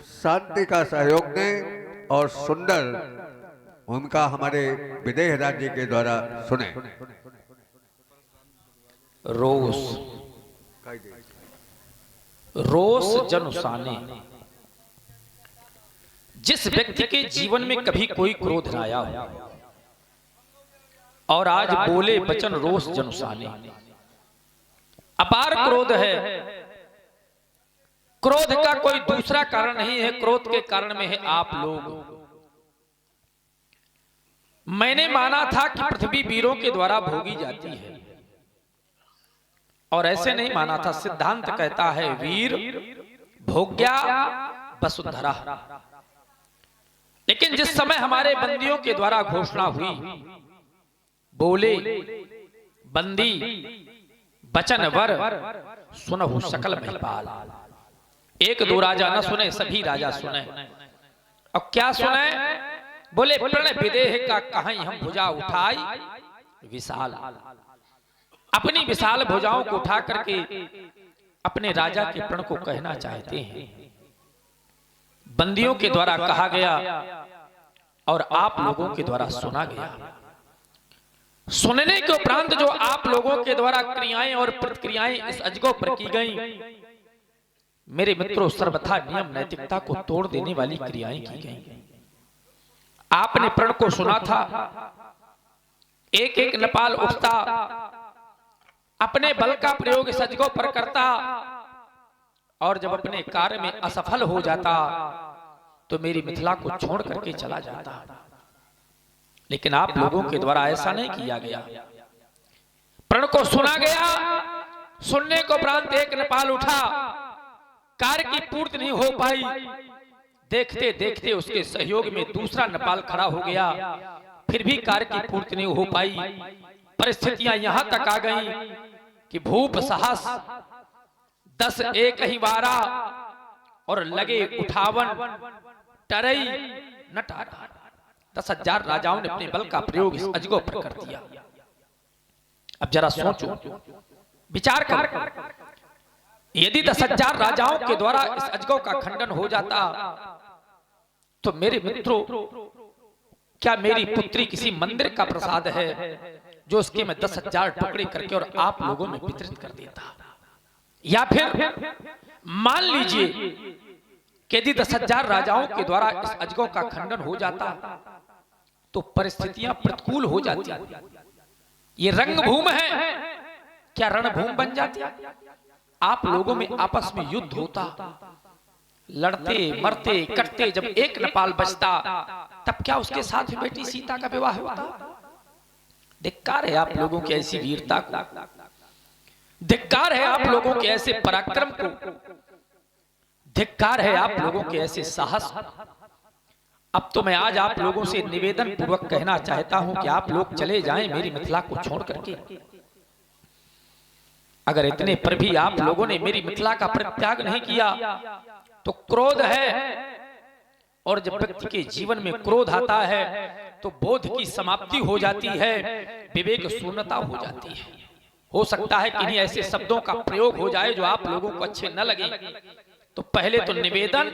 शांति का सहयोग दें और सुंदर भूमिका हमारे विदेह राज्य के द्वारा सुने। रोष रोष जनुसाने। जिस व्यक्ति के जीवन में कभी कोई क्रोध न आया हो और आज बोले वचन रोष जनुसाने। अपार क्रोध है। क्रोध का कोई दूसरा कारण नहीं है, क्रोध के कारण में है आप लोग। मैंने माना था कि पृथ्वी वीरों के द्वारा भोगी जाती है, और ऐसे नहीं माना था। सिद्धांत कहता है वीर भोग्या वसुंधरा। लेकिन जिस समय हमारे बंदियों के द्वारा घोषणा हुई, बोले बंदी बचन वर सुनहु सकल महिपाल। एक दो राजा न सुने, सभी राजा सुने। और क्या सुने? बोले प्रण विदेह का कहीं हम भुजा उठाई विशाल। अपनी विशाल भुजाओं को उठा करके अपने राजा के प्रण को कहना चाहते हैं। बंदियों के द्वारा कहा गया और आप लोगों के द्वारा सुना गया। सुनने के उपरांत जो आप लोगों के द्वारा क्रियाएं और प्रतिक्रियाएं इस अजगों पर की गई, मेरे मित्रों, सर्वथा नियम नैतिकता को तोड़ देने वाली क्रियाएं की गई। आपने प्रण को सुना था। एक एक नपाल उठता, अपने बल का प्रयोग इस अजगों पर करता, और जब अपने कार्य में असफल हो जाता तो मेरी मिथिला को छोड़ करके चला जाता। लेकिन आप लोगों के द्वारा ऐसा नहीं किया गया। प्रण को सुना गया, सुनने को उपरांत एक नपाल उठा, कार्य की पूर्ति नहीं हो पाई। देखते देखते उसके सहयोग में दूसरा नपाल खड़ा हो गया, फिर भी कार्य की पूर्ति नहीं हो पाई। परिस्थितियां यहां तक आ गई कि भूप साहस 10 एक ही वारा और लगे उठावन टरई न टारा। 10,000 राजाओं ने अपने बल का प्रयोग इस अजगों पर कर दिया। अब जरा सोचो, विचार करो, यदि 10,000 राजाओं के द्वारा इस अजगों का खंडन हो जाता तो मेरे मित्रों, क्या मेरी पुत्री किसी मंदिर का प्रसाद है जो उसके मैं 10,000 टुकड़े करके और आप लोगों में वितरित कर देता? या फिर मान लीजिए कि यदि 10,000 राजाओं के द्वारा इस अजगों का खंडन हो जाता तो परिस्थितियां प्रतिकूल हो जाती। ये रंगभूमि है, क्या रणभूमि बन जाती? आप लोगों में आपस में युद्ध होता, लड़ते मरते कटते। जब एक नपाल बचता तब क्या उसके साथ बेटी सीता का विवाह होता? धिक्कार है आप लोगों की ऐसी वीरता को, धिक्कार है आप लोगों के ऐसे पराक्रम को, धिक्कार है आप लोगों के ऐसे साहस। अब तो मैं आज आप लोगों से निवेदन पूर्वक कहना चाहता हूं कि आप लोग चले जाएं मेरी मिथिला को छोड़ करके। अगर इतने पर भी आप लोगों ने मेरी मिथिला का परित्याग नहीं किया तो क्रोध है, और जब व्यक्ति के जीवन में क्रोध आता है तो बोध की समाप्ति हो जाती है, विवेक शून्यता हो जाती है। हो सकता है कि ऐसे शब्दों का प्रयोग हो जाए जो आप लोगों को अच्छे न लगे। तो पहले तो निवेदन,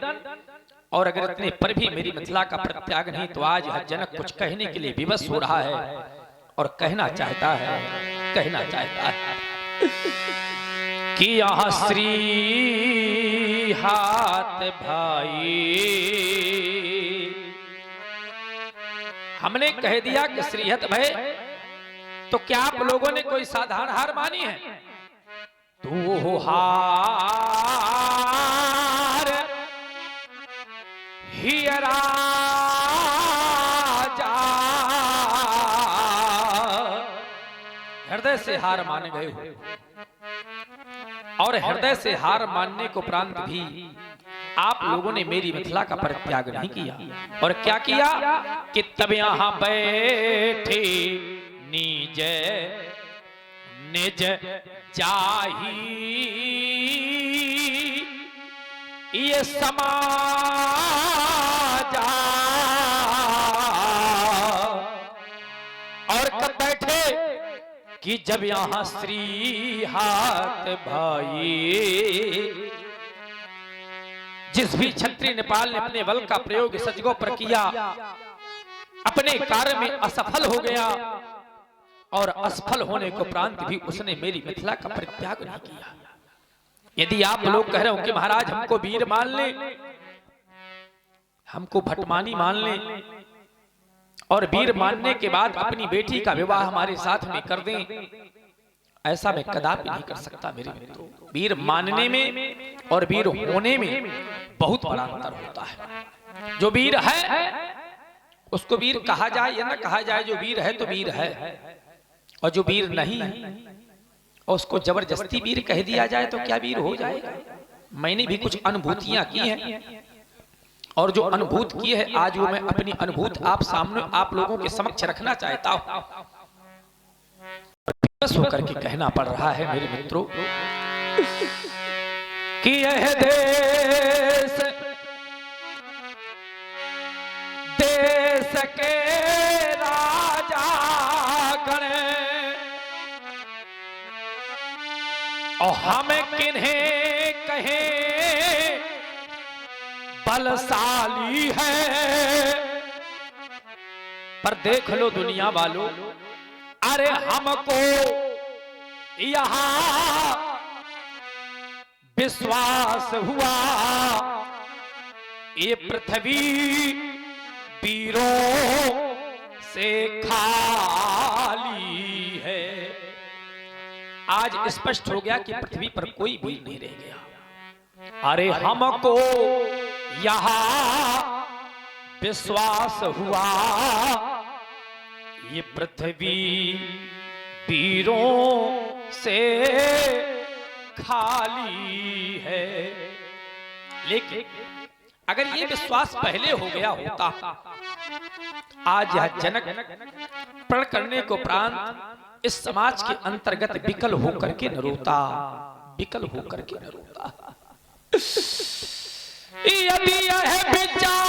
और अगर इतने पर भी मेरी मिथिला का परित्याग नहीं तो आज यह जनक कुछ कहने के लिए विवश हो रहा है और कहना चाहता है कि यहाँ श्री हाथ भाई। हमने कह दिया कि श्रीहत भय, तो क्या आप लोगों ने कोई साधारण हार मानी है? तू हार ही राजा, हृदय से हार मान गए हो, और हृदय से हार मानने को उपरांत भी आप लोगों ने मेरी मिथिला का परित्याग नहीं किया। और क्या किया कि तब यहां बैठे निज निज जाही ये समाजा, और कब बैठे कि जब यहां श्री हाथ भाई, जिस भी क्षत्रिय नेपाल ने अपने बल का प्रयोग इस अजगों पर किया, अपने कार्य में असफल हो गया और असफल होने के उपरांत भी उसने मेरी मिथिला का परित्याग नहीं किया। यदि आप लोग कह रहे हो कि महाराज हमको वीर मान ले, हमको भटमानी मान ले और वीर मानने के बाद अपनी बेटी का विवाह हमारे साथ में कर दें, ऐसा मैं कदापि नहीं कर सकता मेरे मित्रों। वीर मानने में और वीर होने में बहुत बड़ा अंतर होता है। जो वीर है उसको वीर कहा जाए या ना कहा जाए, जो वीर है तो वीर है, और जो वीर नहीं है और उसको जबरदस्ती वीर कह दिया जाए तो क्या वीर हो जाएगा। मैंने भी कुछ अनुभूतियां की हैं और जो अनुभूत की है आज वो मैं अपनी अनुभूत आप सामने आप लोगों के समक्ष रखना चाहता हूं। बस होकर के कहना पड़ रहा है मेरे मित्रों कि यह देश देश के राजा गण और हम किन्हें कहें बलशाली है। पर देख लो दुनिया वालों, अरे हमको यहां विश्वास हुआ ये पृथ्वी वीरों से खाली है। आज स्पष्ट हो गया कि पृथ्वी पर कोई वीर नहीं रह गया। अरे हमको यहां विश्वास हुआ ये पृथ्वी वीरों से खाली है। लेकिन अगर ये विश्वास पहले हो गया होता, आज यह जनक प्रण करने को उपरांत इस समाज के अंतर्गत विकल होकर के न रोता, विकल होकर के न रोता। यदि यह विचार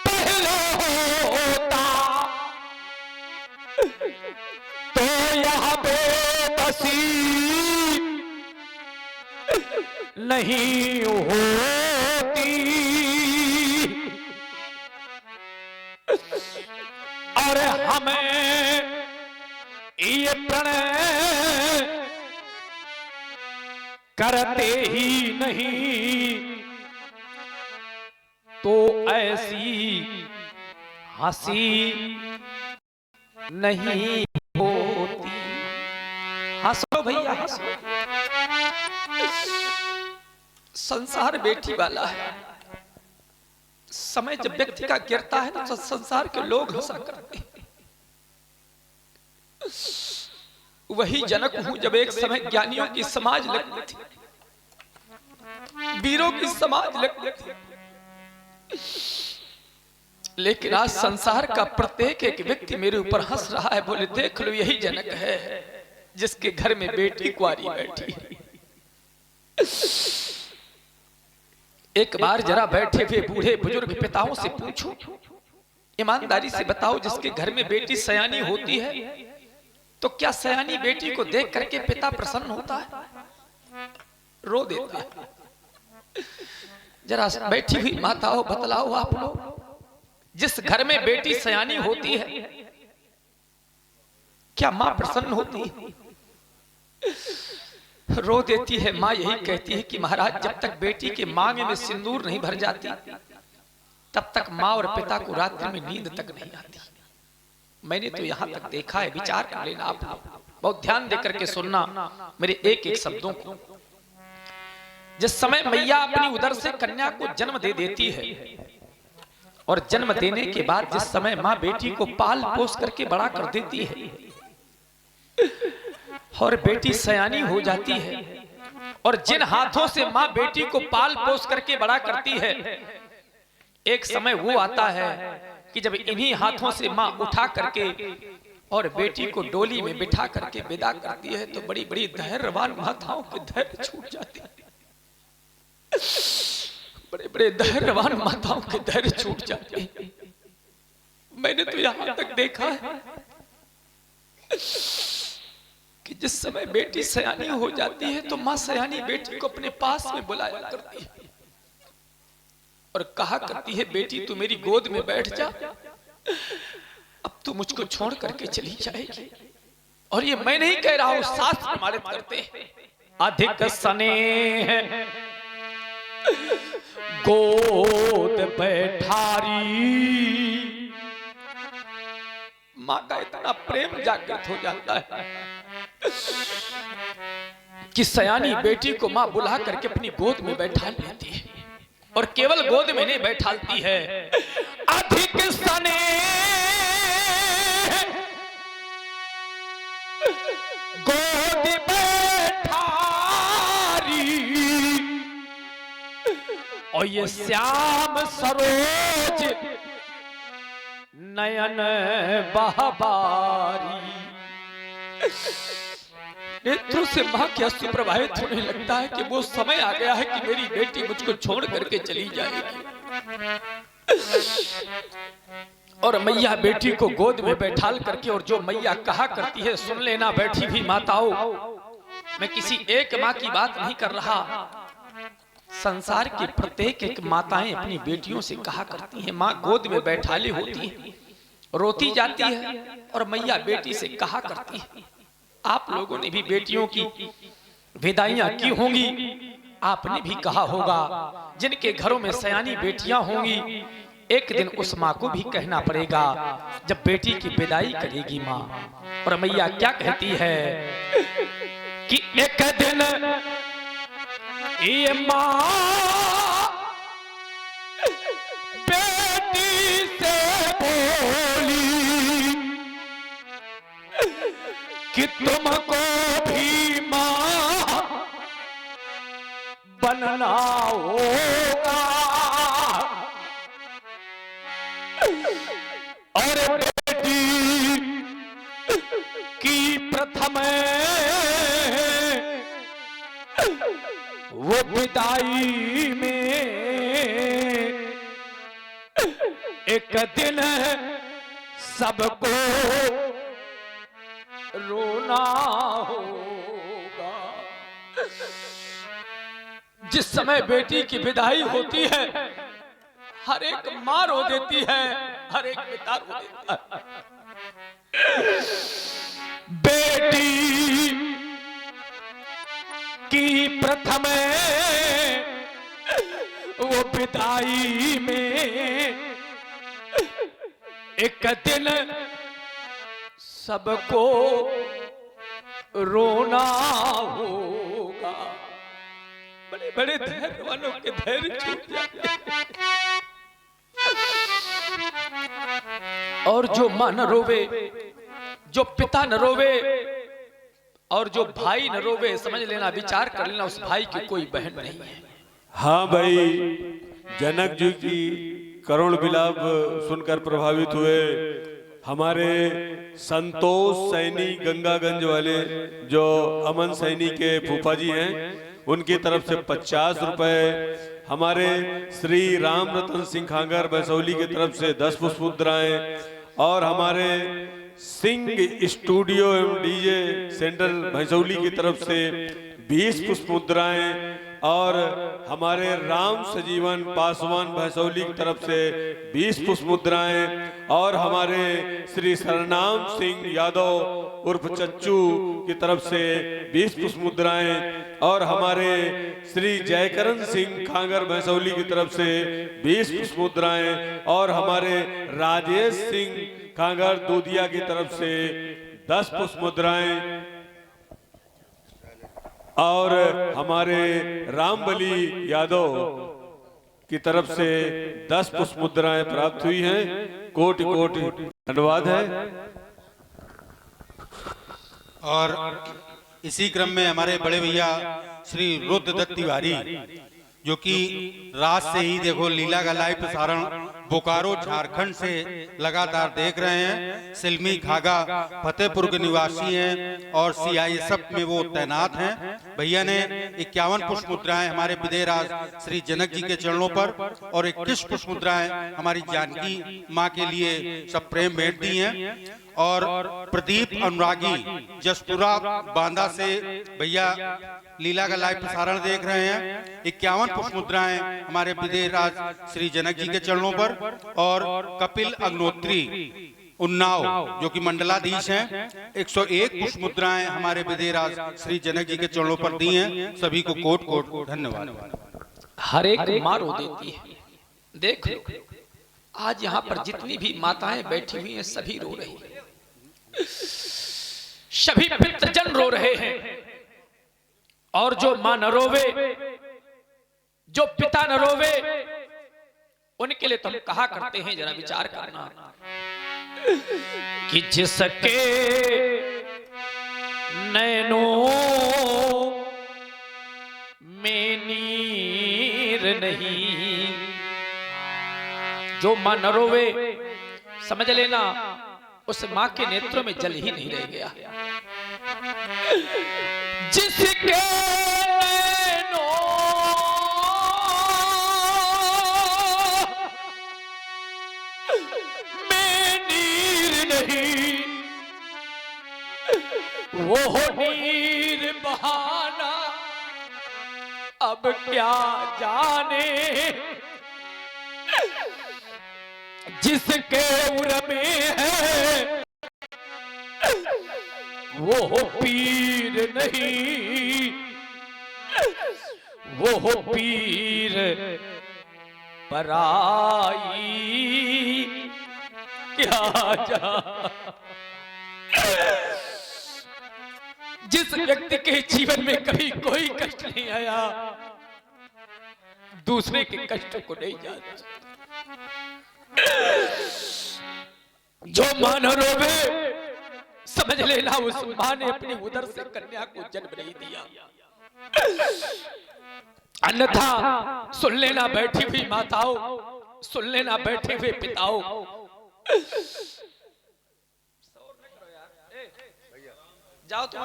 पहले होता तो यह बेबसी नहीं होती और हमें ये प्रणय करते ही नहीं तो ऐसी हंसी नहीं होती। हंसो भैया हंसो। संसार बेटी वाला है। समय जब व्यक्ति का गिरता है ना तो संसार के लोग हंसा करते हैं। वही जनक हूं जब एक समय ज्ञानियों की समाज लगती थी, वीरों की समाज लगती थी, लेकिन आज संसार का प्रत्येक एक व्यक्ति मेरे ऊपर हंस रहा है। बोले देख लो यही जनक है जिसके घर में बेटी कुंवारी बैठी है। एक बार जरा बैठे हुए बूढ़े बुजुर्ग पिताओं से पूछो, ईमानदारी से बताओ, जिसके घर में बेटी सयानी होती है तो क्या सयानी बेटी को देख करके पिता प्रसन्न होता है? रो देता है। जरा बैठी हुई माताओं बतलाओ आप लोग, जिस घर में बेटी सयानी होती है क्या मां प्रसन्न होती है? रो देती है। मां यही कहती है कि महाराज जब तक बेटी के मांग में सिंदूर नहीं भर जाती तब तक मां और पिता को रात्रि में नींद तक नहीं आती। मैंने तो यहां तक देखा है, विचार कर लेना आप बहुत ध्यान देकर के सुनना मेरे एक एक शब्दों को। जिस समय मैया अपनी उदर से कन्या को जन्म दे देती है और जन्म देने के बाद जिस समय मां बेटी को पाल पोस करके बड़ा कर देती है और बेटी सयानी हो जाती है, और जिन हाथों से मां बेटी को पाल पोस करके बड़ा करती है, एक समय वो आता है कि जब इन्हीं हाथों से मां उठा करके और बेटी को डोली में बिठा करके विदा करती है तो बड़ी बड़ी धैर्यवान माताओं के धैर्य छूट जाते हैं। बड़े बड़े धैर्यवान माताओं के धैर्य छूट जाते हैं। मैंने तो यहां तक देखा है कि जिस समय बेटी सयानी हो जाती है तो मां सयानी बेटी को अपने पास में बुलाया करती है और कहा करती है, बेटी तू मेरी गोद में बैठ जा, अब तू मुझको छोड़ करके चली जाएगी। और ये मैं नहीं कह रहा हूं, शास्त्र प्रमाणित करते हैं। अधिक स्नेह गोद बैठारी, मां का इतना प्रेम जागृत हो जाता है कि सयानी बेटी को मां बुला करके अपनी गोद में बैठा लेती है और केवल गोद में नहीं बैठाती है, अधिक स्नेह गोद बैठारी, और ये श्याम सरोज नयन बहबारी। नेत्रों से मां क्या सुप्रभावित होने लगता है कि वो समय आ गया है कि मेरी बेटी मुझको छोड़ करके चली जाएगी। और मैया बेटी को गोद में बैठाल करके, और जो मैया कहा करती है, सुन लेना बैठी भी माताओं, मैं किसी एक मां की बात नहीं कर रहा, संसार की प्रत्येक एक माताएं अपनी बेटियों से कहा करती हैं, मां गोद में बैठाली होती है, रोती जाती है और मैया बेटी से कहा करती है। आप लोगों ने भी बेटियों की विदाइयां की होंगी, आपने भी कहा होगा, जिनके घरों में सयानी बेटियां होंगी, एक दिन उस माँ को भी कहना पड़ेगा जब बेटी की विदाई करेगी माँ। और मैया क्या कहती है कि एक दिन ये माँ बेटी से बोली कि तुमको भी माँ बनना होगा, और बेटी की प्रथम वो विदाई में एक दिन सबको रोना होगा। जिस समय बेटी की विदाई होती है, हर एक मां रो देती है, हर एक पिता रो देता है। बेटी की प्रथम वो विदाई में एक दिन सबको रोना होगा। बड़े बड़े धैर्य वालों के धैर्य छूट जाते हैं। और जो मां न रोवे, जो पिता न रोवे, और जो भाई न रोवे, समझ लेना, विचार कर लेना, उस भाई की कोई बहन नहीं है। हाँ भाई, जनक जी की करुण विलाप सुनकर प्रभावित हुए हमारे संतोष सैनी गंगागंज वाले, जो अमन सैनी के फूफा जी हैं, उनकी तरफ से 50 रुपए, हमारे श्री राम रतन सिंह खांगर बैसौली की तरफ से 10 पुष्प मुद्राएं, और हमारे सिंह स्टूडियो एवं डीजे सेंटर भैसौली की तरफ से 20 पुष्प मुद्राएं, और हमारे राम सजीवन पासवान भैसौली की तरफ से 20 पुष्प मुद्राएं, और हमारे श्री सरनाम सिंह यादव उर्फ चच्चू की तरफ से 20 पुष्प मुद्राएं, और हमारे श्री जयकरण सिंह खांगर भैसौली की तरफ से 20 पुष्प मुद्राएं, और हमारे राजेश सिंह खांगर दूधिया की तरफ से 10 पुष्प मुद्राएं, और हमारे रामबली यादव की तरफ से 10 पुष्प मुद्राएं प्राप्त हुई हैं। कोटि कोटि धन्यवाद है। और इसी क्रम में हमारे बड़े भैया श्री रुद्रदत्त तिवारी, जो कि रात से ही देखो लीला का लाइव प्रसारण बोकारो झारखंड से लगातार देख रहे हैं। सिलमी घागा फतेहपुर के निवासी हैं और CISF में वो तैनात हैं। भैया ने 51 पुष्प मुद्राएं हमारे विदेहराज श्री जनक जी के चरणों पर और 21 पुष्प मुद्राएं हमारी जानकी माँ के लिए सब प्रेम भेंट दी हैं। और प्रदीप अनुरागी जसपुरा बांदा से भैया लीला का लाइव प्रसारण देख रहे हैं। 51 पुष्प मुद्राएं हमारे विदेहराज श्री जनक जी के चरणों पर, और कपिल अग्नोत्री उन्नाव जो कि मंडलाधीश हैं, 101 पुष्प मुद्राएं हमारे विदेहराज श्री जनक जी के चरणों पर दी हैं। सभी को कोट कोट धन्यवाद। हर एक माँ रो देती है। देख लो, आज यहाँ पर जितनी भी माताएं बैठी हुई हैं सभी रो रही हैं, सभी पितृजन रो रहे हैं। और जो मां न रोवे, जो पिता न रोवे, उनके लिए तो हम कहा करते हैं, जरा विचार करना कि जिसके नैनों में नीर नहीं, जो मां न रोवे, समझ लेना उस मां के नेत्रों में जल ही नहीं रह गया। जिसके नैनों में नीर नहीं, वो नीर बहाना अब क्या जाने। जिसके उर में है वो पीर नहीं, वो पीर पराई क्या जा। जिस व्यक्ति के जीवन में कभी कोई कष्ट नहीं आया, दूसरे के कष्ट को नहीं जानता। जो मां न रोवे, समझ लेना उस मां ने अपनी उदर से कन्या को जन्म नहीं दिया। अन्यथा सुन लेना बैठी हुई माताओं, सुन लेना बैठे हुए पिताओं, जाओ तुम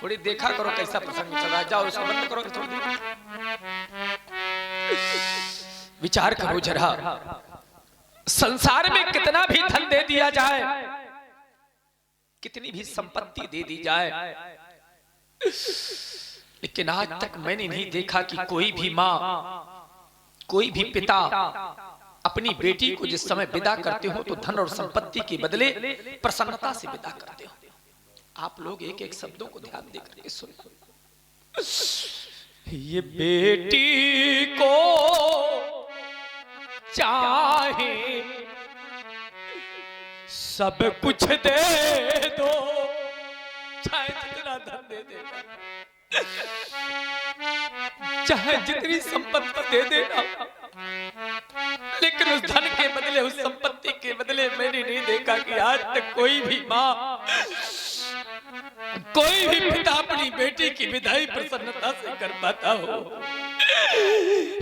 थोड़ी देखा करो कैसा प्रसंग चल रहा है। जाओ इसको बंद करो थोड़ी देर। विचार करो जरा, संसार में कितना भी धन दे दिया जाए, कितनी भी संपत्ति दे दी जाए, लेकिन आज तक मैंने नहीं देखा कि कोई भी माँ, कोई भी पिता अपनी बेटी को जिस समय विदा करते हो तो धन और संपत्ति के बदले प्रसन्नता से विदा करते हो। आप लोग एक एक शब्दों को ध्यान देकर के सुनो। ये बेटी को चाहे सब कुछ दे दो, चाहे जितना धन दे दे, चाहे जितनी संपत्ति दे देना, लेकिन उस धन के बदले, उस संपत्ति के बदले मैंने नहीं देखा कि आज तक कोई भी माँ, कोई भी पिता अपनी बेटी की विदाई प्रसन्नता से कर पाता हो।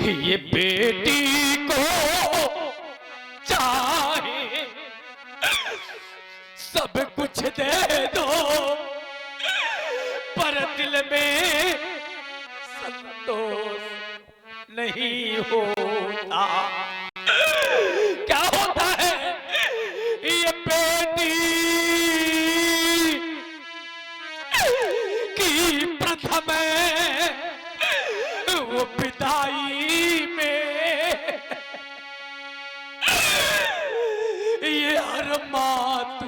ये बेटी को चाहे सब कुछ दे दो, पर दिल में संतोष नहीं होता। क्या होता है? ये बेटी की प्रथम वो विदाई में ये हर मातु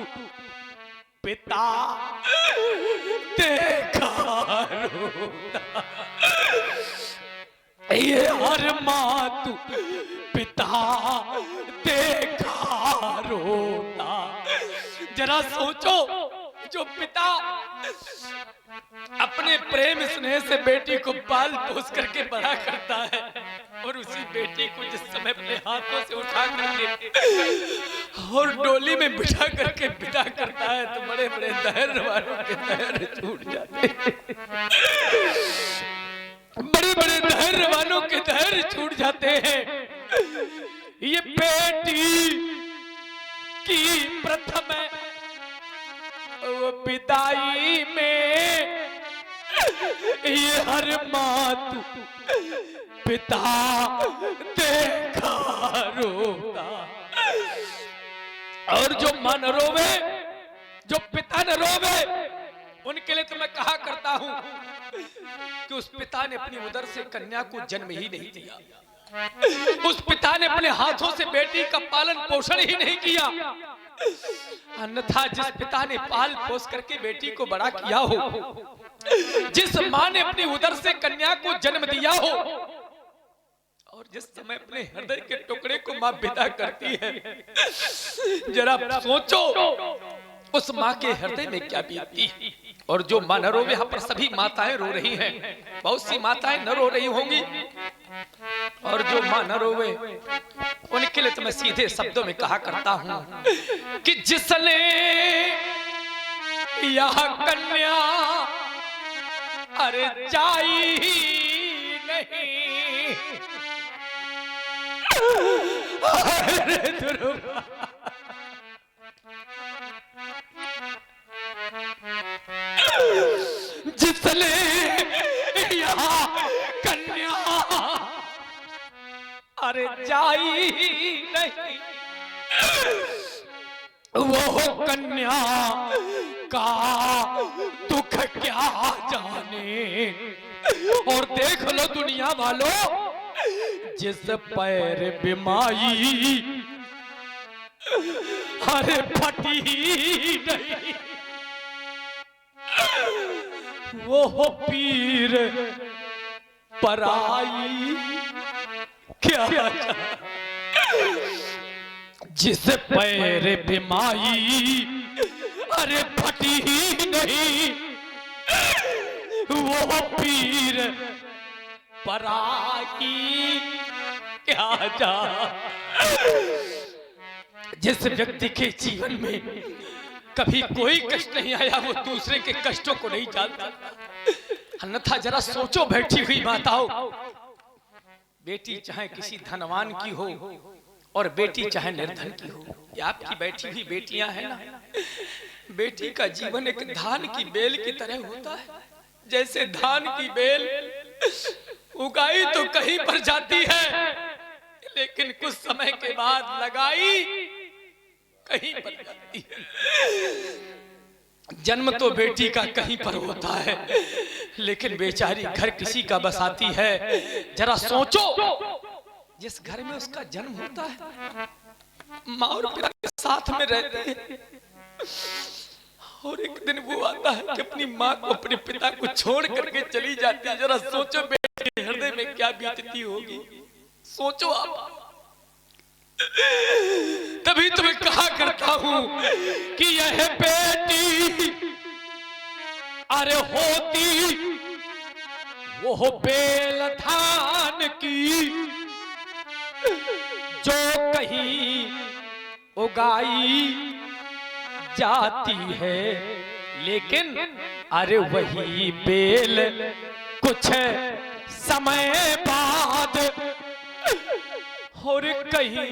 पिता देखा रोता, ये हर मातु पिता देखा रोता। जरा सोचो, जो पिता अपने प्रेम स्नेह से बेटी को पाल पोस करके बड़ा करता है और उसी बेटी को जिस समय अपने हाथों से उठा करके और डोली में बिठा करके विदा करता है तो बड़े बड़े धैर्य वालों के धैर्य छूट जाते हैं, बड़े बड़े धैर्य वालों के धैर्य छूट जाते हैं। ये बेटी की प्रथम वो विदाई में ये हर मातु पिता देखा रोता। और जो मां न रोवे, जो पिता न रोवे, उनके लिए तो मैं कहा करता हूं कि उस पिता ने अपनी उदर से कन्या को जन्म ही नहीं दिया, उस पिता ने अपने हाथों से बेटी का पालन पोषण ही नहीं किया। अन्यथा जिस पिता ने पाल पोस करके बेटी को बड़ा किया हो, जिस मां ने अपनी उदर से कन्या को जन्म दिया हो, और जिस समय अपने हृदय के टुकड़े को मां विदा करती है, जरा सोचो उस मां के हृदय में क्या बीतती है। और जो मां न रोवे, यहाँ पर सभी माताएं रो रही हैं, बहुत सी माताएं न रो रही होंगी, और जो मां न रोवे उनके लिए तो मैं सीधे शब्दों में कहा करता हूं कि जिसने यह कन्या अरे चाही नहीं, अरे दुर्गा जिसने यहाँ कन्या अरे जाई नहीं, वो कन्या का दुख क्या जाने। और देख लो दुनिया वालों, जिस पैर बिमाई अरे फटी नहीं, वो पीर पराई क्या। जिस पैर बिमाई अरे फटी ही नहीं, वो पीर पराई क्या जा। जिस व्यक्ति के जीवन में कभी कोई कष्ट नहीं आया, वो दूसरे के कष्टों को नहीं जानता। अन्यथा जरा सोचो बैठी हुई माताओं, बेटी चाहे किसी धनवान की हो और बेटी चाहे निर्धन की हो, ये आपकी बैठी हुई बेटियां हैं ना, बेटी का जीवन एक धान की बेल की तरह होता है। जैसे धान की बेल उगाई तो कहीं पर जाती है, लेकिन कुछ समय के बाद लगाई कहीं पर जाती है। जन्म तो बेटी का कहीं पर होता है, लेकिन बेचारी घर किसी का बसाती है। जरा सोचो, जिस घर में उसका जन्म होता है, माँ और पिता के साथ में रहते हैं, और एक दिन वो आता है कि अपनी माँ को अपने पिता को छोड़ करके चली जाती है। जरा सोचो बेटे के हृदय में क्या बीतती होगी, सोचो आप। तभी तुम्हें कहा करता हूं कि यह बेटी अरे होती वो बेल धान की, जो कहीं उगाई जाती है, लेकिन अरे वही बेल कुछ समय बाद और कहीं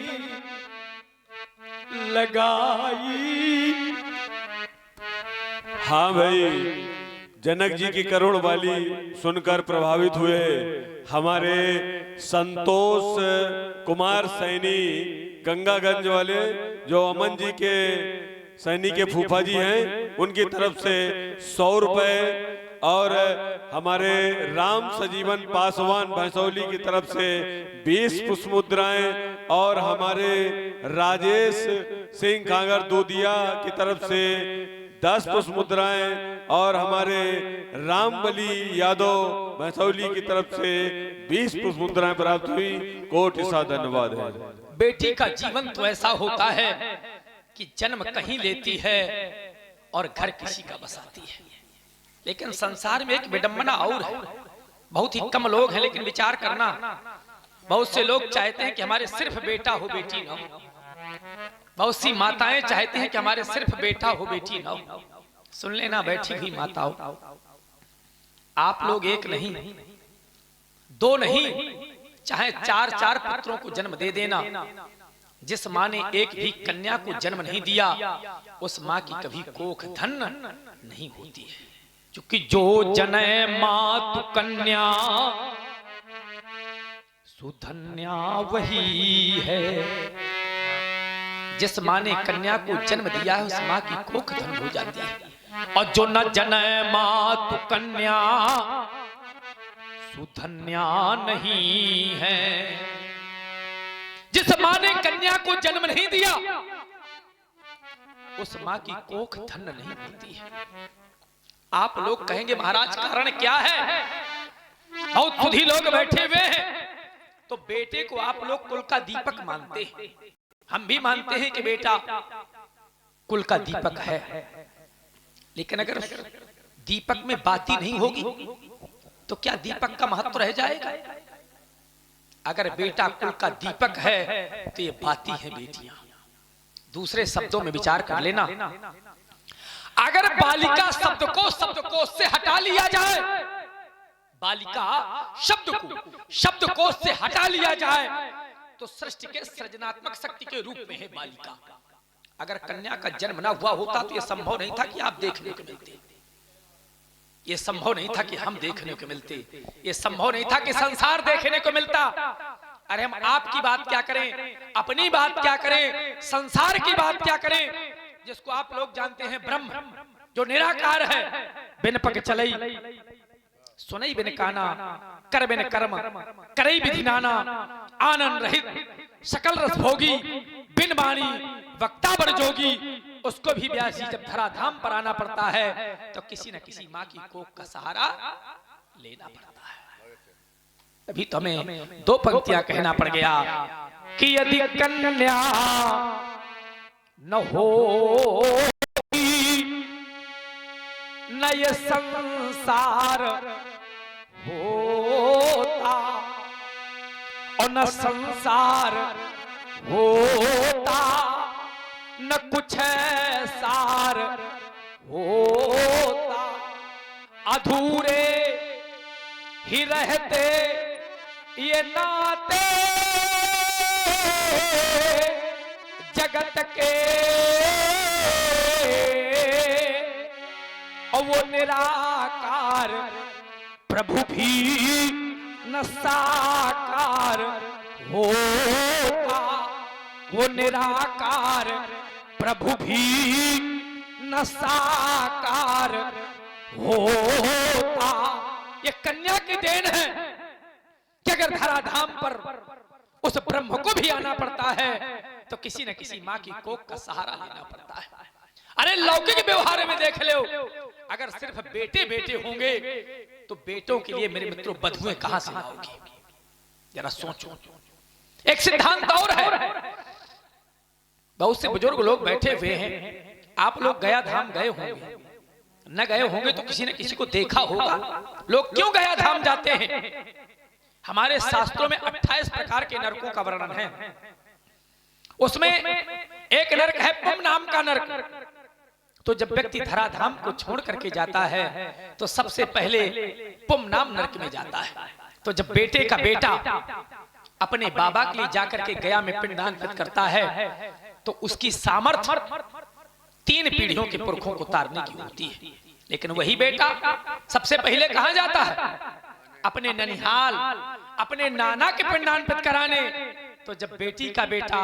लगाई। हाँ भाई, जनक जी की करुण वाली सुनकर प्रभावित हुए हमारे संतोष कुमार सैनी गंगागंज वाले, जो अमन जी के सैनी के फूफा जी हैं, उनकी तरफ से 100 रुपए, और हमारे राम सजीवन पासवान भैंसौली की तरफ से 20 पुष्प मुद्राएं, और हमारे राजेश सिंह कांगर दूधिया की तरफ से 10 पुष्प मुद्राएं, और हमारे रामबली यादव भैंसौली की तरफ से 20 पुष्प मुद्राएं प्राप्त हुई। कोटि सा धन्यवाद है। बेटी का जीवन तो ऐसा होता है कि जन्म कहीं लेती है और घर किसी का बसाती है, लेकिन संसार में एक विडंबना और है। बहुत ही कम लोग हैं, लेकिन विचार करना, बहुत से लोग चाहते हैं कि हमारे सिर्फ बेटा हो बेटी ना हो। बहुत सी माताएं चाहती हैं कि हमारे सिर्फ बेटा हो बेटी ना हो। सुन लेना बैठी हुई माताओं, आप लोग एक नहीं, दो नहीं, चाहे 4-4 पुत्रों को जन्म दे देना, जिस माँ ने एक भी कन्या को जन्म नहीं दिया, उस माँ की कभी कोख धन नहीं होती है। क्योंकि जो जने मातु कन्या सुधन्या वही है। जिस माँ ने कन्या को जन्म दिया है उस माँ की कोख धन हो जाती है। और जो न जने मातु कन्या सुधन्या नहीं है। जिस माँ ने कन्या को जन्म नहीं दिया उस माँ की कोख धन नहीं होती है। आप लोग कहेंगे महाराज कारण क्या है? बहुत सुधी लोग बैठे हुए हैं। तो बेटे को आप लोग कुल का दीपक मानते हैं, हम भी मानते हैं कि बेटा कुल का दीपक है, लेकिन अगर दीपक में बाती नहीं होगी तो क्या दीपक का महत्व रह जाएगा? अगर बेटा कुल का दीपक है तो ये बाती है बेटियां। दूसरे शब्दों में विचार कर लेना, अगर बालिका शब्दकोश से हटा लिया जाए, बालिका शब्दकोश से हटा लिया जाए तो सृष्टि के सृजनात्मक शक्ति के रूप में है बालिका। अगर कन्या का जन्म ना हुआ होता तो यह संभव नहीं था कि आप देखने को मिलते, यह संभव नहीं था कि हम देखने को मिलते, यह संभव नहीं था कि संसार देखने को मिलता। अरे हम आपकी बात क्या करें, अपनी बात क्या करें, संसार की बात क्या करें, जिसको आप लोग जानते हैं ब्रह्म जो निराकार है। बिन पग चलई सुनई बिन काना, कर बिन कर्म करई विधि नाना, आनंद रहित सकल रस भोगी, बिन वाणी वक्ता बड़ जोगी। उसको भी व्यासी जब धराधाम पर आना पड़ता है तो किसी न किसी माँ की कोख का सहारा लेना पड़ता है। तभी तो हमें दो पंक्तियां कहना पड़ गया कि यदि कन्या न हो न ये संसार होता और न संसार होता, न कुछ सार होता। अधूरे ही रहते ये नाते जगत के, और वो निराकार प्रभु भी न साकार होता। वो निराकार प्रभु भी न साकार होता। ये कन्या की देन है कि अगर धराधाम पर उस ब्रह्म को भी आना पड़ता है तो किसी न किसी माँ की कोख का सहारा लेना पड़ता है। अरे लौकिक व्यवहार में देख लो, अगर सिर्फ बेटे बेटे होंगे तो बेटों के लिए मेरे मित्रों बधुएं कहां से लाओगे? जरा सोचो। एक सिद्धांत और है, बहुत से बुजुर्ग लोग बैठे हुए हैं, आप लोग गया धाम गए होंगे, न गए होंगे तो किसी न किसी को देखा होगा। लोग क्यों गया धाम जाते हैं? हमारे शास्त्रों में 28 प्रकार के नरकों का वर्णन है। उसमें एक नरक है पुम नाम का नरक। तो जब व्यक्ति धराधाम को छोड़ करके जाता है तो सबसे पहले पुम नाम नरक में जाता है। तो जब बेटे का बेटा अपने बाबा के लिए जाकर के गया में पिंडदान करता है तो उसकी सामर्थ्य 3 पीढ़ियों के पुरखों को तारने की होती है। लेकिन वही बेटा सबसे पहले कहां जाता है? अपने ननिहाल, अपने नाना के पिंडदान कराने। तो जब बेटी का बेटा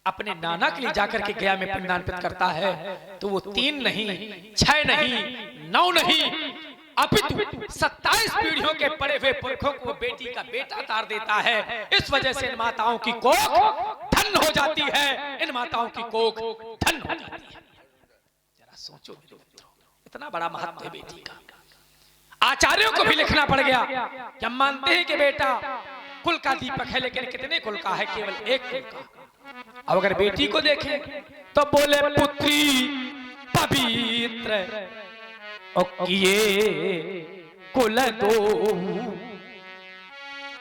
अपने नाना के लिए जाकर के गया में पिंडदान करता है तो वो 3 नहीं, 6 नहीं, 9 नहीं, अपितु 27 पीढ़ियों के पड़े हुए पुरखों को बेटी का बेटा तार देता है। इस वजह से इन माताओं की कोख धन हो जाती है, इन माताओं की कोख धन हो जाती है। जरा सोचो मेरे मित्रों, इतना बड़ा महत्व है बेटी का। आचार्यों को भी लिखना पड़ गया कि हम मानते हैं कि बेटा कुल का दीपक है, लेकिन कितने कुल का है? केवल एक कुल का। अब अगर बेटी को देखें तो बोले पुत्री पवित्र किए कुल दो।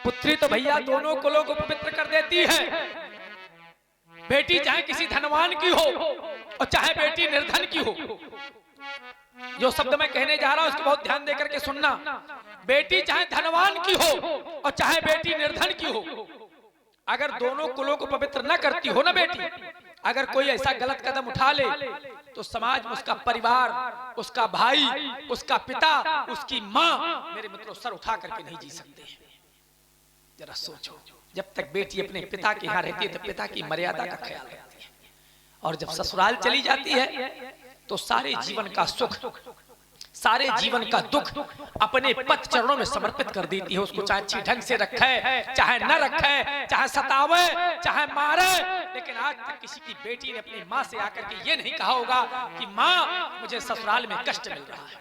पुत्री तो भैया दोनों कुलों को पवित्र कर देती है। बेटी चाहे किसी धनवान की हो और चाहे बेटी निर्धन की हो। जो शब्द मैं कहने जा रहा हूं उसको बहुत ध्यान देकर के सुनना। बेटी चाहे धनवान की हो और चाहे बेटी निर्धन की हो, अगर दोनों कुलों को पवित्र न करती हो ना बेटी, अगर कोई ऐसा गलत कदम उठा ले तो समाज में उसका परिवार, उसका भाई, उसका पिता, उसकी माँ, मेरे मित्रों, सर उठा करके नहीं जी सकते हैं। जरा सोचो, जब तक बेटी अपने पिता के यहाँ रहती है तो पिता की मर्यादा का ख्याल रखती है, और जब ससुराल चली जाती है तो सारे जीवन का सुख, सारे जीवन का दुख अपने पति चरणों में समर्पित कर देती है। उसको चाहे अच्छी ढंग से रखे, चाहे न रखे, चाहे सतावे, चाहे मारे, लेकिन आज तक किसी की बेटी ने अपनी माँ से आकर के ये नहीं कहा होगा कि माँ मुझे ससुराल में कष्ट मिल रहा है।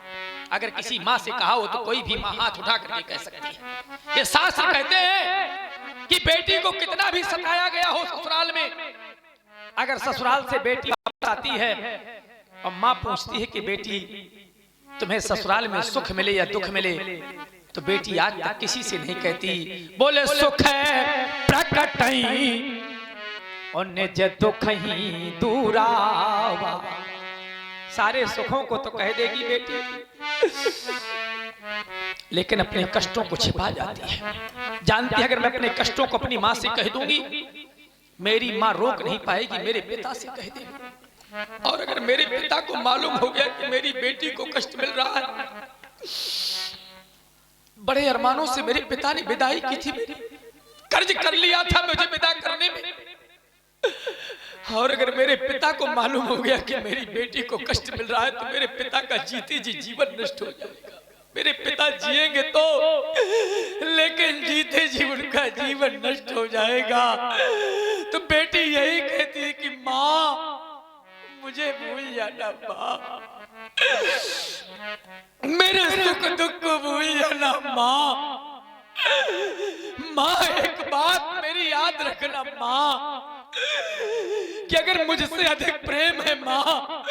अगर किसी माँ से कहा हो तो कोई भी माँ हाथ उठा करके कह सकती है। ये शास्त्र कहते हैं कि बेटी को कितना भी सताया गया हो ससुराल में, अगर ससुराल से बेटी वापस आती है और माँ पूछती है कि बेटी तुम्हें ससुराल में सुख मिले या दुख मिले, तो बेटी आज तक किसी से नहीं कहती बोले सुख है प्रकटई और निज दुख ही दूरावा। सारे सुखों को तो कह देगी बेटी, लेकिन अपने कष्टों को छिपा जाती है। जानती है अगर मैं अपने कष्टों को अपनी माँ से कह दूंगी, मेरी माँ रोक नहीं पाएगी, मेरे पिता से कह देगी। और अगर मेरे पिता को मालूम हो गया कि मेरी बेटी को कष्ट मिल रहा है, बड़े अरमानों से मेरे पिता ने विदाई की थी, कर्ज कर लिया था मुझे विदा करने में, और अगर मेरे पिता को मालूम हो गया कि मेरी बेटी को कष्ट मिल रहा है तो मेरे पिता का जीते जी जीवन नष्ट हो जाएगा। मेरे पिता जिएंगे तो, लेकिन जीते जी उनका जीवन नष्ट हो जाएगा। तो बेटी यही कहती है कि माँ मुझे भूल जाना, माँ मेरे सुख दुख को भूल जाना, माँ। माँ एक बात मेरी याद रखना माँ, कि अगर मुझसे अधिक प्रेम है माँ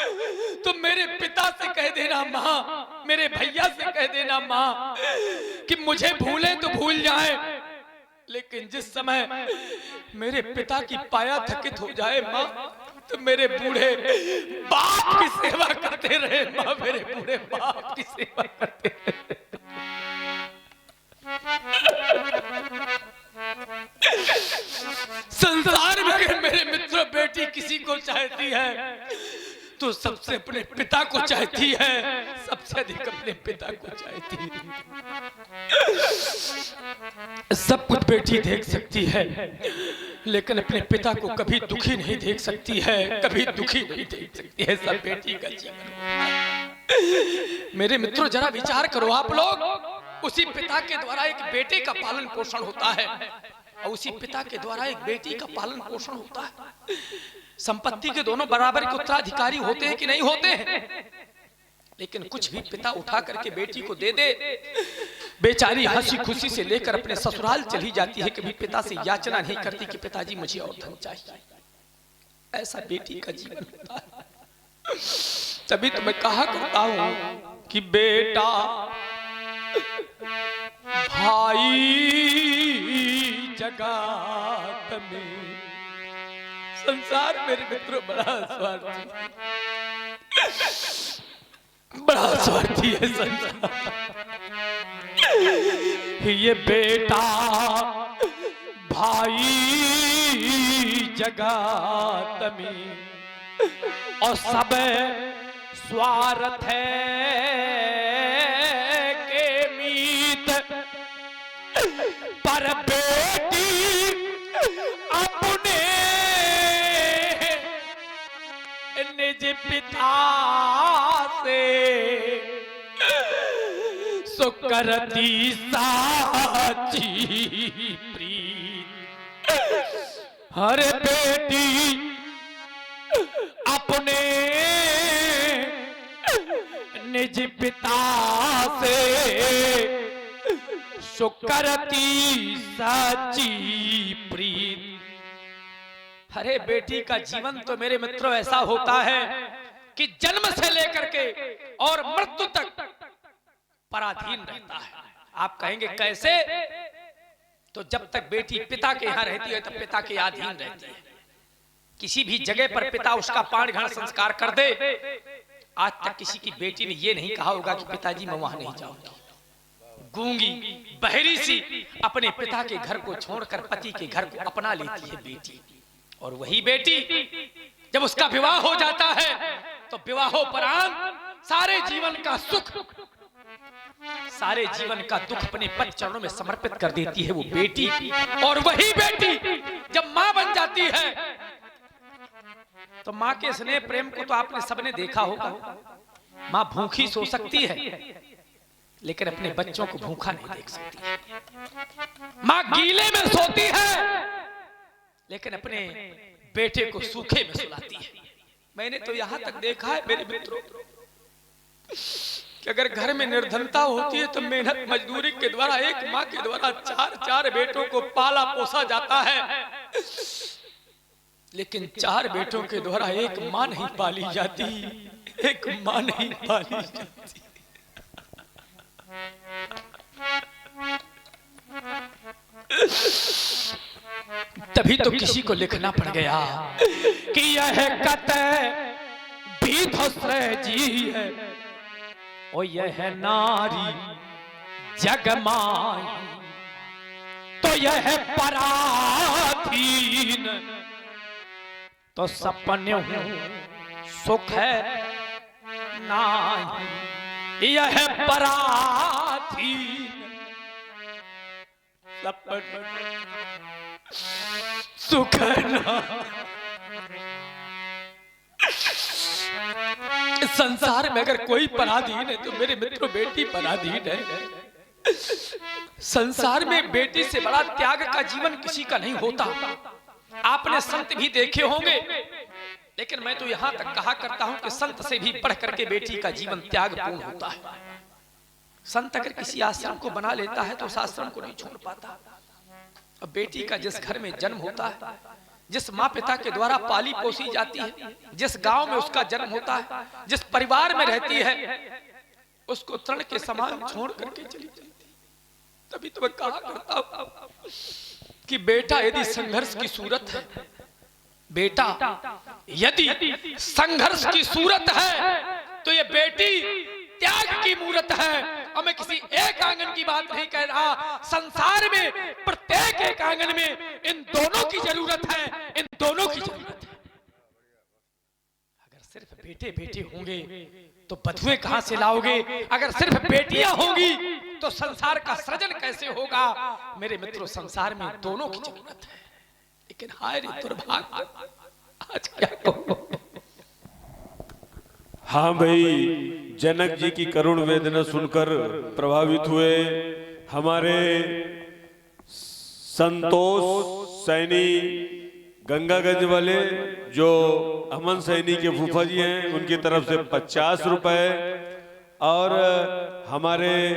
तो मेरे पिता से कह देना माँ, मेरे भैया से कह देना माँ कि मुझे भूले तो भूल जाए, लेकिन जिस समय मेरे पिता की पाया थकित हो जाए माँ, तो मेरे बूढ़े बाप की सेवा करते रहे माँ, मेरे बूढ़े बाप की सेवा करते रहे। संसार में अगर मेरे मित्रों बेटी किसी को चाहती है तो सबसे अपने पिता को चाहती है, सबसे अधिक अपने पिता को चाहती है। सब कुछ बेटी देख सकती है, लेकिन अपने पिता को कभी दुखी नहीं देख सकती है, कभी दुखी नहीं देख सकती है। सब बेटी का जीवन। मेरे मित्रों जरा विचार करो आप लोग, उसी पिता के द्वारा एक बेटे का पालन पोषण होता है और उसी पिता के द्वारा एक बेटी का पालन पोषण होता है। संपत्ति के दोनों बराबर के उत्तराधिकारी होते हैं कि नहीं होते हैं, लेकिन कुछ भी पिता उठा करके बेटी को दे दे, बेचारी हंसी खुशी से लेकर अपने ससुराल चली जाती है, कभी पिता से याचना नहीं करती कि पिताजी मुझे और धन चाहिए। ऐसा बेटी का जीवन होता है। तभी तो मैं कहा करता हूं कि बेटा भाई जगत में, संसार मेरे मित्रों बड़ा स्वार्थी है संसार। ये बेटा भाई जगत में और सब स्वार्थ है के मीत, पर बेटी अपने निज पिता से सुकरती साची प्रीत। हर बेटी अपने निज पिता से सुकरती साची प्रीत। हरे बेटी का जीवन तो मेरे मित्रों ऐसा होता है कि जन्म से लेकर के और मृत्यु तक पराधीन रहता है। आप कहेंगे कैसे? तो जब तक बेटी पिता के यहाँ रहती है तब पिता के अधीन रहती है। किसी भी जगह पर पिता उसका पाण ग्रहण संस्कार कर दे, आज तक किसी की बेटी ने ये नहीं कहा होगा कि पिताजी मैं वहां नहीं जाऊंगी। गूंगी बहरी सी अपने पिता के घर को छोड़कर पति के घर को अपना लेती है बेटी, और वही बेटी जब उसका विवाह हो जाता है तो विवाहोपरांत सारे जीवन का सुख, सारे जीवन का दुख अपने पति चरणों में समर्पित कर देती है वो बेटी। और वही बेटी जब मां बन जाती है तो मां के स्नेह प्रेम को तो आपने सबने देखा होगा। मां भूखी सो सकती है लेकिन अपने बच्चों को भूखा नहीं देख सकती। मां गीले में सोती है लेकिन अपने बेटे को सूखे में सुलाती है। मैंने तो यहां तक देखा है मेरे मित्रों कि अगर घर में निर्धनता होती है तो मेहनत मजदूरी के द्वारा एक मां के द्वारा चार बेटों को पाला पोसा जाता है, लेकिन 4 बेटों के द्वारा एक मां नहीं पाली जाती, एक मां नहीं पाली जाती। तभी तो किसी को लिखना पड़ गया कि यह कतई भी धोसरे जी है ओ यह नारी जगमाई तो यह पराधीन तो सपने सुख है नाई यह पराधीन सपने सुख ना। इस संसार में अगर कोई पराधीन है तो मेरे मित्रों बेटी पराधीन है। संसार में बेटी से बड़ा त्याग का जीवन किसी का नहीं होता। आपने संत भी देखे होंगे, लेकिन मैं तो यहां तक कहा करता हूं कि संत से भी बढ़ करके बेटी का जीवन त्यागपूर्ण होता है। संत अगर किसी आश्रम को बना लेता है तो उस आश्रम को नहीं छोड़ पाता। अब बेटी का जिस घर में जन्म होता है, जिस माँ पिता के द्वारा पाली पोसी जाती है, जिस गांव में उसका जन्म होता है, जिस परिवार में रहती है, उसको तृण के समान छोड़ करके चली जाती। तभी तो मैं कहा करता हूं कि बेटा यदि संघर्ष की सूरत है, बेटा यदि संघर्ष की सूरत है तो ये बेटी त्याग की मूरत है। और मैं किसी एक आंगन की बात नहीं कह रहा, संसार में प्रत्येक एक आंगन में इन दोनों की जरूरत है, इन दोनों की जरूरत है। अगर सिर्फ बेटे बेटे होंगे तो बधुए कहां से लाओगे? अगर सिर्फ बेटियां होंगी तो संसार का सृजन कैसे होगा? मेरे मित्रों, संसार में दोनों की जरूरत है। लेकिन हाय रे दुर्भाग्य, आज क्या कहूं। हाँ भाई, जनक जी की करुण वेदना सुनकर प्रभावित हुए हमारे संतोष सैनी गंगागंज वाले, जो अमन सैनी के फूफा जी हैं, उनकी तरफ से 50 रुपए, और हमारे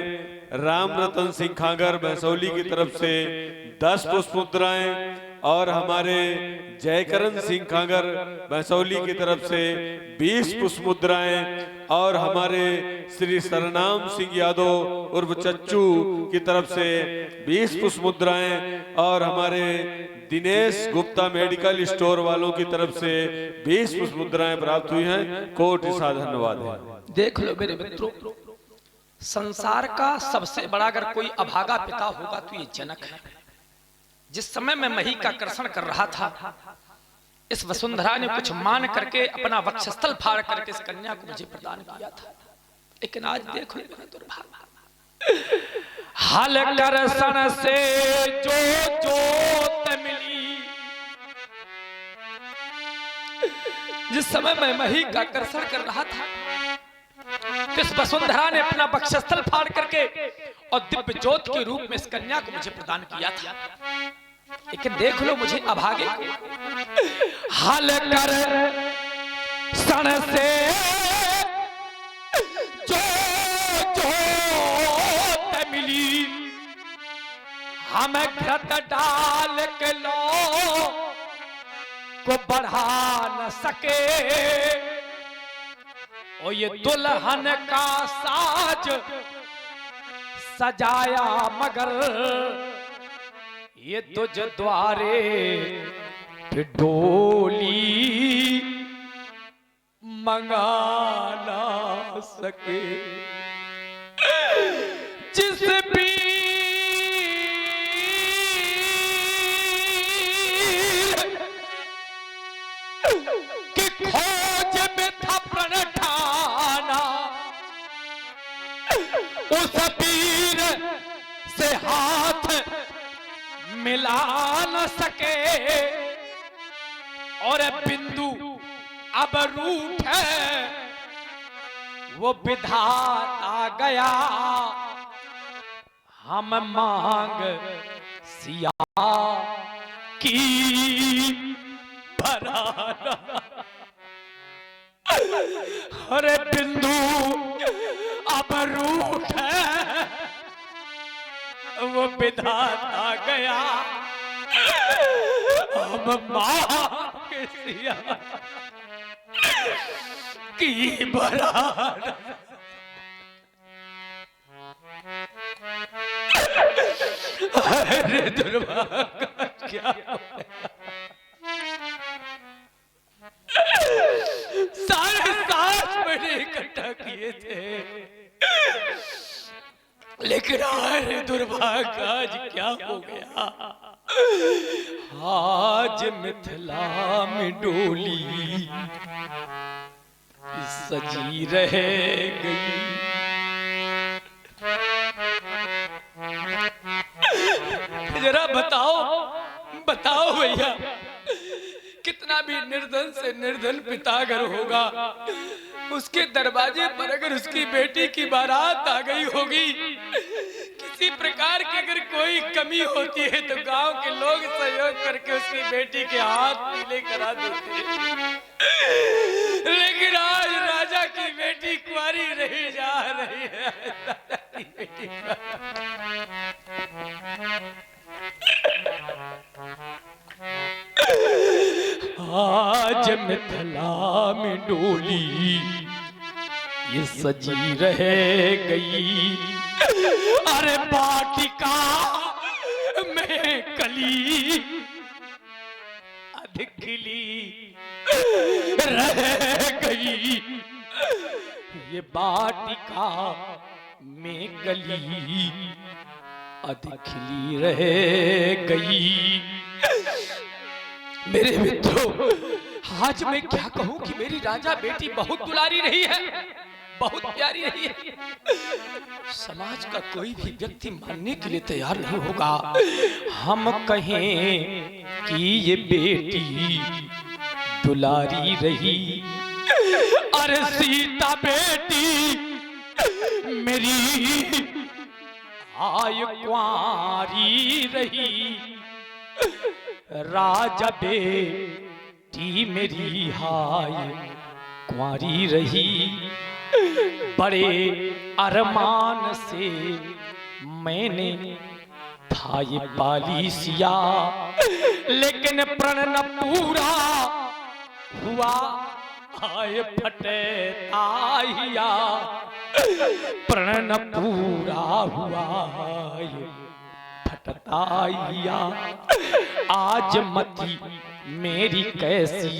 राम रतन सिंह खांगर भैसौली की तरफ से 10 पुष्प मुद्राएं, और हमारे जयकरण सिंह खांगर भैसौली की तरफ से 20 पुष्प मुद्राएं, और हमारे श्री सरनाम सिंह यादव उर्फ चच्चू की तरफ से 20 पुष्प मुद्राएं, और हमारे दिनेश गुप्ता मेडिकल स्टोर वालों की तरफ से 20 पुष्प मुद्राएं प्राप्त हुई हैं। कोटि सा धन्यवाद है। देख लो मेरे मित्रों, संसार का सबसे बड़ा अगर कोई अभागा पिता होगा तो ये जनक है। जिस समय मैं मही का कर्षण कर रहा था, इस वसुंधरा ने कुछ मान करके अपना वक्षस्थल फाड़ करके इस कन्या को मुझे प्रदान किया था। लेकिन आज देखो मेरा दुर्भाग्य, हाल कर्षण से जो जोत मिली। जिस समय मैं मही का कर्षण कर रहा था, इस वसुंधरा ने अपना वक्षस्थल फाड़ करके और दिव्य ज्योत के रूप में इस कन्या को मुझे प्रदान किया था। लेकिन देख लो मुझे अभागे हाल कर सन से जो जोत मिली, हमें घृत डाल के लो को बढ़ा न सके। और ये दुल्हन का साज सजाया मगर ये तुझ द्वारे डोली मंगा ना सके। जिस भी की खोज में था प्रण उस वीर से हाथ मिला न सके और बिंदु अब रूठ है वो विधाता गया हम मांग सिया की भराना। अरे बिंदु अब रूठ है वो विधाता गया हम मांग सिया की भराना। अरे दुर्भाग्य क्या सारे 7 महीने इकट्ठा किए थे, लेकिन अरे दुर्भाग्य आज क्या हो गया। आज मिथिला में डोली सजी रह गई। जरा बताओ भैया, कितना भी निर्धन से निर्धन पिता अगर होगा, उसके दरवाजे पर अगर उसकी बेटी की बारात आ गई होगी, किसी प्रकार की अगर कोई कमी होती है तो गांव के लोग सहयोग करके उसकी बेटी के हाथ पीले करा देते हैं। लेकिन आज राजा की बेटी कुंवारी रही जा रही है। आज मिथिला में डोली ये सजी रह गई। अरे वाटिका में कली अधिक खिली रह गई। ये वाटिका में कली अधिक खिली रह गई। मेरे मित्रों, आज मैं क्या कहूं कि मेरी राजा बेटी बहुत दुलारी रही है, बहुत प्यारी रही है। समाज का कोई भी व्यक्ति मानने के लिए तैयार नहीं होगा। हम कहें कि ये बेटी दुलारी रही। अरे सीता बेटी मेरी आय कुंवारी रही। राजा बेटी मेरी हाय कुंवारी रही। बड़े अरमान से मैंने था ये पाली सिया, लेकिन प्रण न पूरा हुआ आए फटे ताहिया। प्रण न पूरा हुआ फटताइया। आज मती मेरी कैसी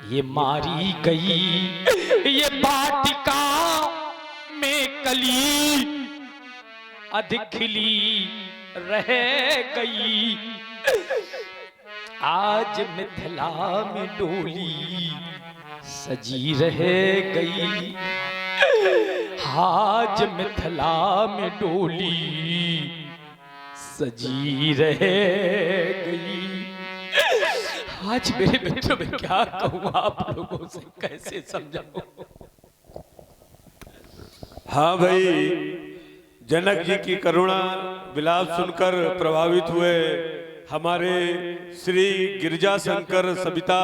ये मारी गई। ये वाटिका में कली अधिक खिली रह गई। आज मिथिला में डोली सजी रह गई। आज मिथिला में डोली सजी रह गई। आज मेरे मित्रों में क्या कहूँ, आप लोगों से कैसे समझाऊं। हाँ भाई, जनक जी की करुणा विलाप सुनकर प्रभावित हुए हमारे श्री गिरजा शंकर सबिता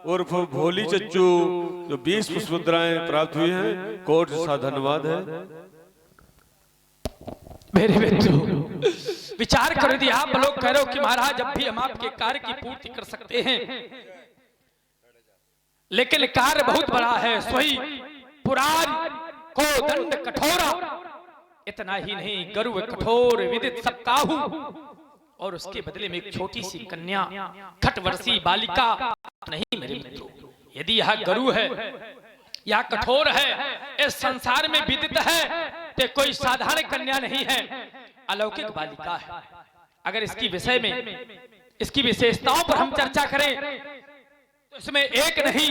उर्फ भोली चच्चू, जो 20 पुष्पमुद्राएं प्राप्त हुई हैं। कोट सा धन्यवाद है। मेरे मित्रों, विचार करो, यदि आप लोग कह रहे हो कि महाराज जब भी हम आपके कार्य की पूर्ति कर सकते हैं, लेकिन कार्य बहुत बड़ा है। सोई पुराण को दंड कठोरा। इतना ही नहीं, गरु कठोर विदित सब काहू, और उसके बदले में एक छोटी सी कन्या खटवर्षी बालिका नहीं। मेरे मित्रों, यदि यह गरु है या कठोर है, इस संसार में विदित है, तो कोई साधारण कन्या नहीं है, अलौकिक बालिका है। अगर इसकी विषय में, इसकी विशेषताओं पर हम चर्चा करें तो इसमें एक नहीं,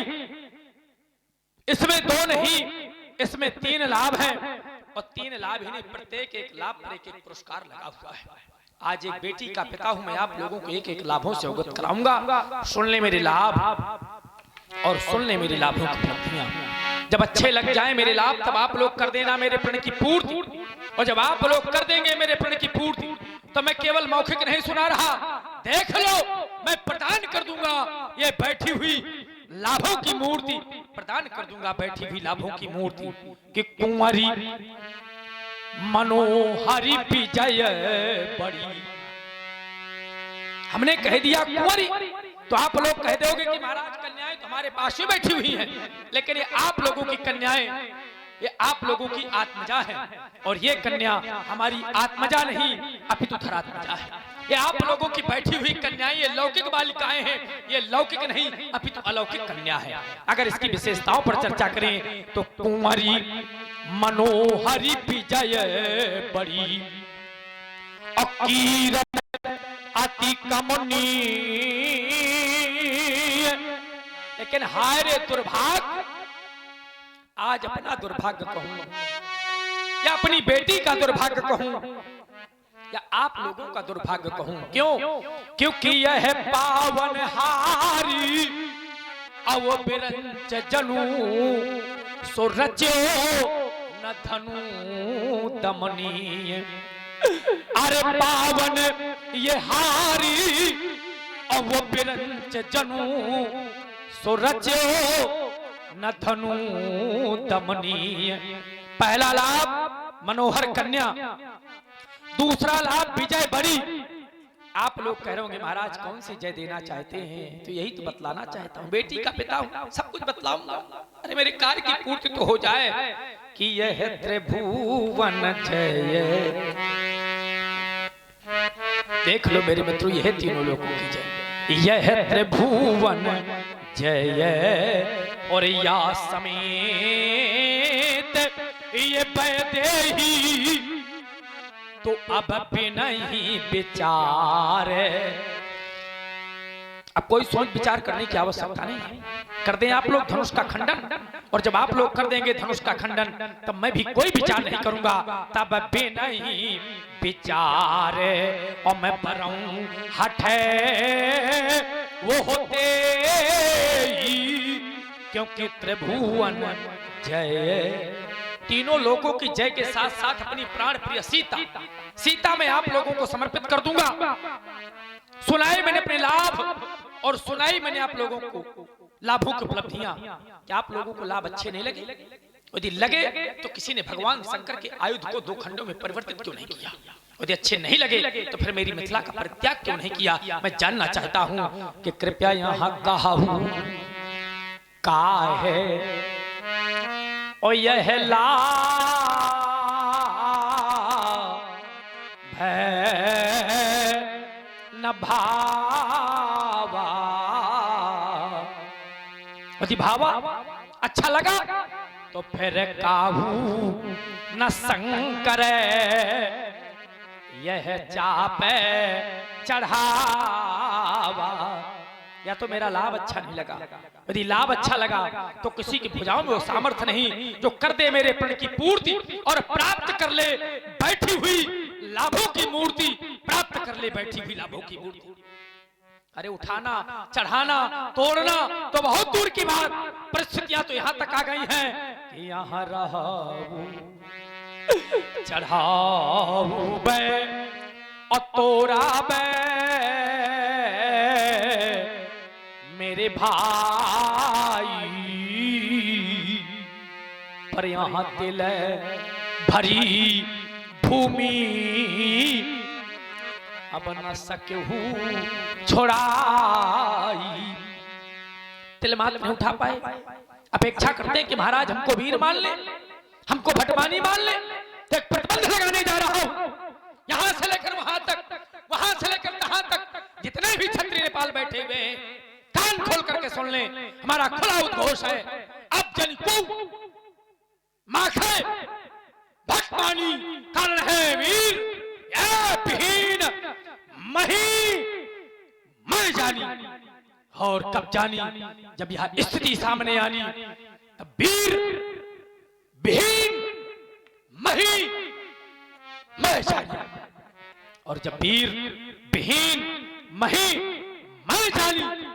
इसमें दो नहीं, इसमें 3 लाभ हैं और 3 लाभ ही नहीं, प्रत्येक एक लाभ पर एक एक पुरस्कार लगा हुआ है। आज एक बेटी का पिता हूं मैं, आप लोगों को एक एक लाभों से अवगत कराऊंगा। सुन ले मेरे लाभ और सुन ले मेरी लाभों की उपलब्धियां। जब अच्छे लग जाए मेरे लाभ तब आप लोग कर देना मेरे प्रण की पूर्ति, और जब आप लोग कर देंगे मेरे प्रण की पूर्ति तो मैं केवल मौखिक नहीं सुना रहा, देख लो मैं प्रदान कर दूंगा ये बैठी हुई लाभों की मूर्ति, प्रदान कर दूंगा बैठी हुई लाभों की मूर्ति कि कुंवरी मनोहरी विजय बड़ी। हमने कह दिया कुंवरी तो आप लोग कह दोगे कि महाराज कन्याएं तो हमारे पास ही बैठी हुई हैं, लेकिन ये आप लोगों की कन्याएं, ये आप लोगों की आत्मजा है, और ये कन्या हमारी आत्मजा नहीं अपितु धरात्मजा है। ये आप लोगों की बैठी हुई कन्याएं, ये लौकिक बालिकाएं हैं, ये लौकिक नहीं अपितु अलौकिक कन्या है। अगर इसकी विशेषताओं पर चर्चा करें तो कुंवरी मनोहरी विजय बड़ी, अकीरत अति कमनी, लेकिन हाय रे दुर्भाग्य, आज अपना दुर्भाग्य कहूं या अपनी बेटी का दुर्भाग्य कहूं या आप लोगों का दुर्भाग्य कहूं। क्यों? क्योंकि यह पावन हारी अव बिरंच जनु सो रचो न धनु दमनी। अरे पावन ये हारी अव बिरंच जनु सो रचो न धनु दमनी। पहला लाभ मनोहर कन्या, दूसरा लाभ विजय बड़ी। आप लोग कह रहे होंगे महाराज कौन सी जय देना चाहते हैं, तो यही तो बतलाना चाहता हूं, बेटी का पिता हूं, सब कुछ बतलाऊंगा। अरे मेरे कार्य की पूर्ति तो हो जाए कि यह त्रिभुवन जय। देख लो मेरे मित्रों, यह तीनों लोगों की जय, यह त्रिभुवन जय और या समेत ये वैदेही तो अब भी नहीं विचार। अब कोई सोच विचार करने की आवश्यकता नहीं, कर दें आप लोग धनुष का खंडन, और जब आप लोग कर देंगे धनुष का खंडन तब मैं भी कोई विचार नहीं करूंगा, तब भी नहीं विचार। और मैं बरऊं हटे वो होते ही, क्योंकि त्रिभुवन जय। तीनों लोगों की जय के साथ साथ अपनी प्राण प्रिय सीता मैं आप लोगों को समर्पित कर दूंगा। सुनाई मैंने अपने लाभ और सुनाई मैंने आप लोगों को लाभों की उपलब्धियां। क्या आप लोगों को लाभ अच्छे नहीं लगे? यदि लगे तो किसी ने भगवान शंकर के आयुध को 2 खंडों में परिवर्तित क्यों नहीं किया? यदि अच्छे नहीं लगे तो फिर मेरी मिथिला का परित्याग क्यों नहीं किया? मैं जानना चाहता हूं कि कृपया यहाँ कहूं का है और यह न भावा। यदि भावा अच्छा लगा तो फिर काहू न शंकर यह चापे चढ़ावा। या तो मेरा लाभ अच्छा नहीं लगा, यदि लाभ अच्छा लगा तो किसी की भुजाओं में वो सामर्थ्य नहीं जो कर दे मेरे प्रण की पूर्ति और प्राप्त कर ले बैठी हुई लाभों की मूर्ति, प्राप्त कर ले बैठी हुई लाभों की मूर्ति। अरे उठाना चढ़ाना तोड़ना तो बहुत दूर की बात, परिस्थितियां तो यहां तक आ गई हैं कि यहां रहूं चढ़ाऊं बे और तोड़ा बे मेरे भाई, पर यहाँ तिल भरी भूमि अब न सकूं छोड़ाई। तिल मात्र नहीं उठा पाए, अपेक्षा करते कि महाराज हमको वीर मान ले, हमको भटमानी मान ले। तो एक प्रतिबंध लगाने जा रहा हूं, यहां से लेकर वहां तक, वहां से लेकर कहां तक, जितने भी क्षत्रिय नेपाल बैठे हुए हैं कान खोल करके सुन ले, हमारा खुला उद्घोष है। अब जन को माखे भटमानी कारण है वीर, ये विहीन मही मैं जानी। और कब जानी? जब यह स्थिति सामने आनी तब वीर मही मैशाली। और जब वीर विहीन मही मैशाली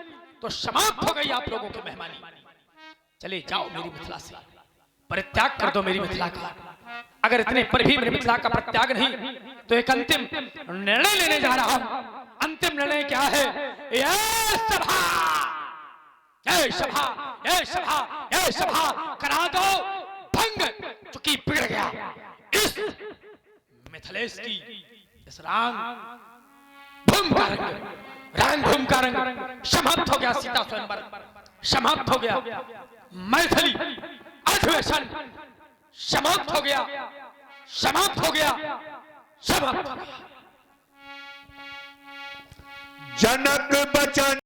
तो समाप्त हो गई आप लोगों की मेहमानी। चले जाओ मेरी मिथिला से, परित्याग कर दो मेरी मिथिला का। अगर इतने पर भी मेरी मिथिला का परित्याग नहीं तो एक अंतिम निर्णय लेने जा रहा हूं। अंतिम निर्णय क्या है? ये सभा, ये सभा, ये सभा, ये सभा करा दो भंग, चूंकि बिगड़ गया इस मिथिलेश की इस रांग भूम का रंग, रांग भूम का रंग समाप्त हो गया। सीता स्वयंवर समाप्त हो गया, मैथिली अधिवेशन समाप्त हो गया, समाप्त हो गया, समाप्त हो गया। जनक बचन